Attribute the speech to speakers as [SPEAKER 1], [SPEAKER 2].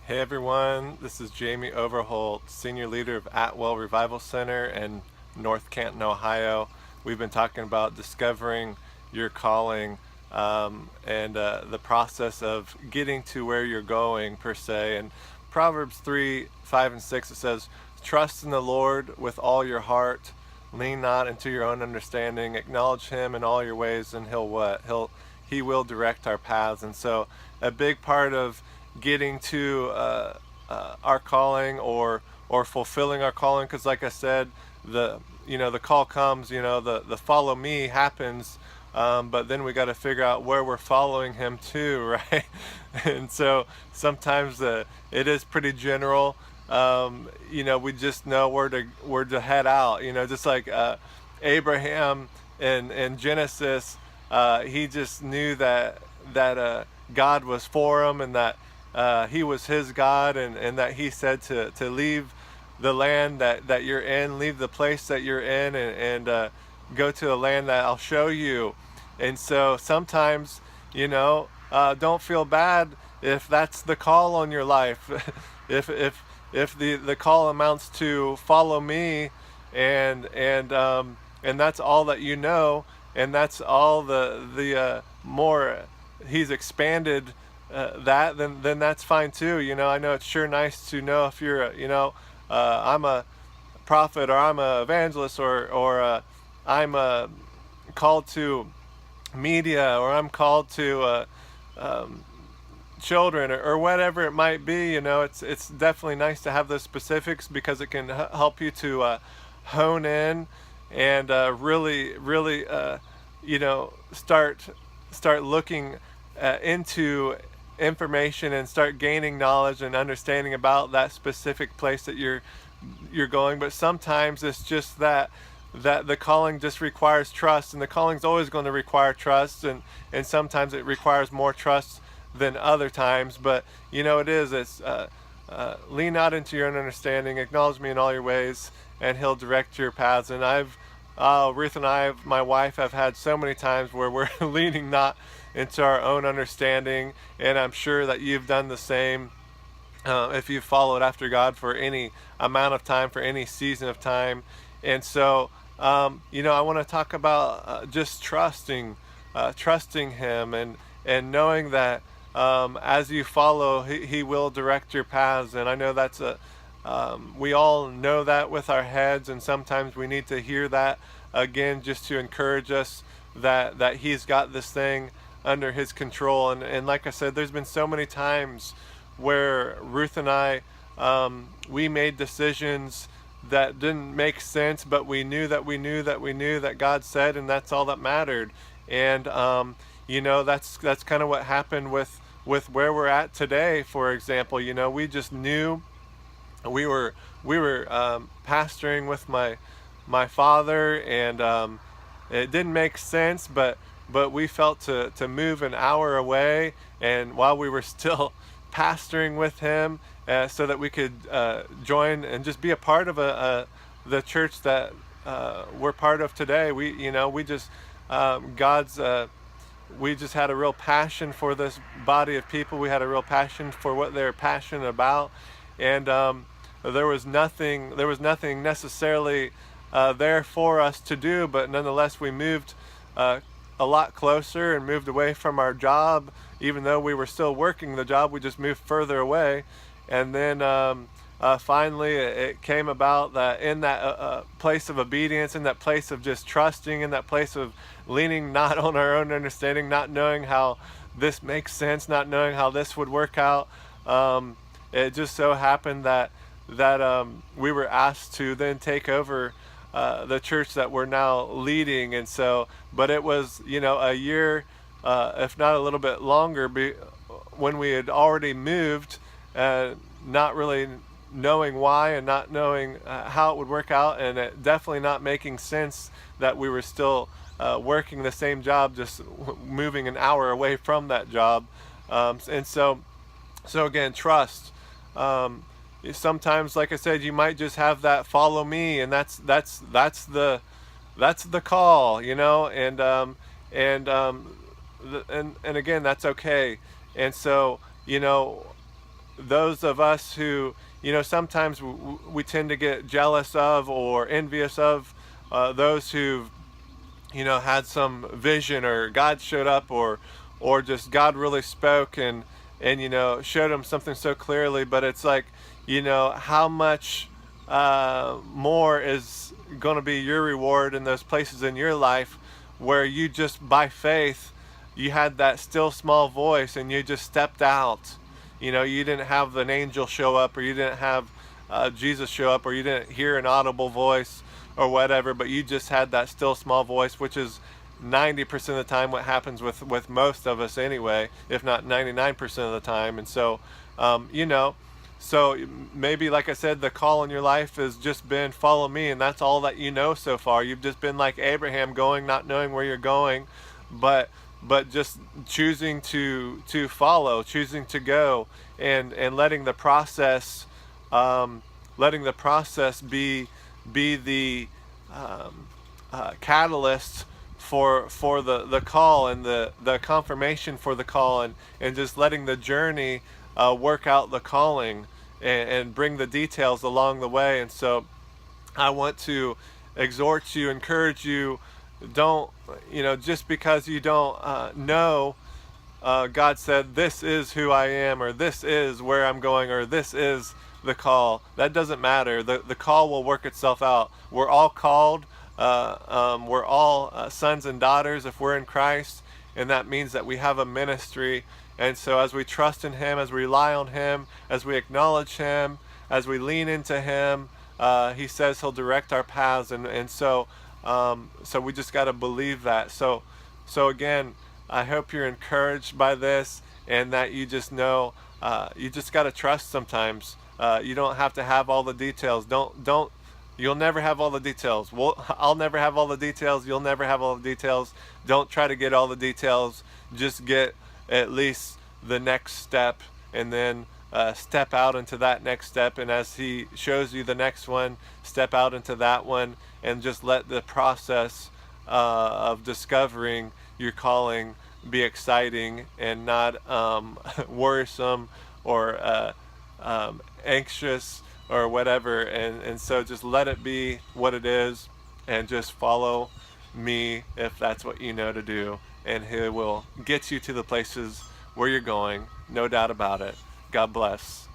[SPEAKER 1] Hey everyone, this is Jamie Overholt, Senior Leader of Atwell Revival Center in North Canton, Ohio. We've been talking about discovering your calling and the process of getting to where you're going, per se. And Proverbs 3 5 and 6, it says, "Trust in the Lord with all your heart, lean not into your own understanding, acknowledge Him in all your ways, and He'll what? He will direct our paths." And so, a big part of getting to our calling or fulfilling our calling, because like I said, the call comes, the follow me happens, but then we got to figure out where we're following him to, right? And so sometimes it is pretty general. We just know where to head out, just like Abraham in Genesis. He just knew that God was for him, and that he was his God, and that he said to leave the land that you're in, leave the place that you're in, and go to a land that I'll show you. And so sometimes, don't feel bad if that's the call on your life. if the call amounts to follow me, and that's all that you know, and that's all the more he's expanded then that's fine too. I know it's sure nice to know if you're I'm a prophet, or I'm a evangelist, or I'm called to media, or I'm called to um, children, or whatever it might be. It's definitely nice to have those specifics, because it can help you to hone in and really start looking into information, and start gaining knowledge and understanding about that specific place that you're going. But sometimes it's just that the calling just requires trust, and the calling's always going to require trust, and sometimes it requires more trust than other times. But it's lean not into your own understanding, acknowledge me in all your ways, and he'll direct your paths. And Ruth and I, my wife, have had so many times where we're leaning not into our own understanding, and I'm sure that you've done the same if you've followed after God for any amount of time, for any season of time. And so, I want to talk about just trusting Him, and knowing that as you follow, he will direct your paths. And I know we all know that with our heads, and sometimes we need to hear that again, just to encourage us that He's got this thing under His control. And like I said, there's been so many times where Ruth and I, we made decisions that didn't make sense, but we knew that God said, and that's all that mattered. And that's kind of what happened with where we're at today. For example, we just knew we were pastoring with my father, and it didn't make sense, but we felt to move an hour away, and while we were still pastoring with him, so that we could join and just be a part of the church that we're part of today. We just God's we just had a real passion for this body of people. We had a real passion for what they're passionate about, and there was nothing necessarily there for us to do, but nonetheless we moved a lot closer, and moved away from our job. Even though we were still working the job, we just moved further away. And then finally it came about that in that place of obedience, in that place of just trusting, in that place of leaning not on our own understanding, not knowing how this makes sense, not knowing how this would work out. It just so happened that we were asked to then take over the church that we're now leading. And so, but it was a year, if not a little bit longer, when we had already moved, not really knowing why, and not knowing how it would work out, and it definitely not making sense that we were still working the same job, just moving an hour away from that job. And so again, trust. Sometimes, like I said, you might just have that follow me, and that's the call, and again, that's okay. And so, those of us who, sometimes we tend to get jealous of or envious of those who've, had some vision, or God showed up, or just God really spoke and showed them something so clearly. But it's like, how much more is going to be your reward in those places in your life where you just by faith, you had that still small voice and you just stepped out. You didn't have an angel show up, or you didn't have Jesus show up, or you didn't hear an audible voice or whatever, but you just had that still small voice, which is 90% of the time what happens with most of us anyway, if not 99% of the time. And so, so maybe, like I said, the call in your life has just been follow me, and that's all that so far. You've just been like Abraham, going, not knowing where you're going, but just choosing to follow, choosing to go, and letting the process be the catalyst for the call, and the confirmation for the call, and just letting the journey work out the calling, and bring the details along the way. And so I want to exhort you, encourage you, don't, just because you don't know, God said, this is who I am, or this is where I'm going, or this is the call. That doesn't matter. The call will work itself out. We're all called. We're all sons and daughters if we're in Christ, and that means that we have a ministry. And so as we trust in Him, as we rely on Him, as we acknowledge Him, as we lean into Him, He says He'll direct our paths. And so we just got to believe that. So again, I hope you're encouraged by this, and that you just know, you just got to trust sometimes. You don't have to have all the details. You'll never have all the details. I'll never have all the details. You'll never have all the details. Don't try to get all the details. Just get at least the next step, and then step out into that next step. And as He shows you the next one, step out into that one, and just let the process of discovering your calling be exciting and not worrisome or anxious or whatever. And so just let it be what it is, and just follow me if that's what you know to do, and He will get you to the places where you're going, no doubt about it. God bless.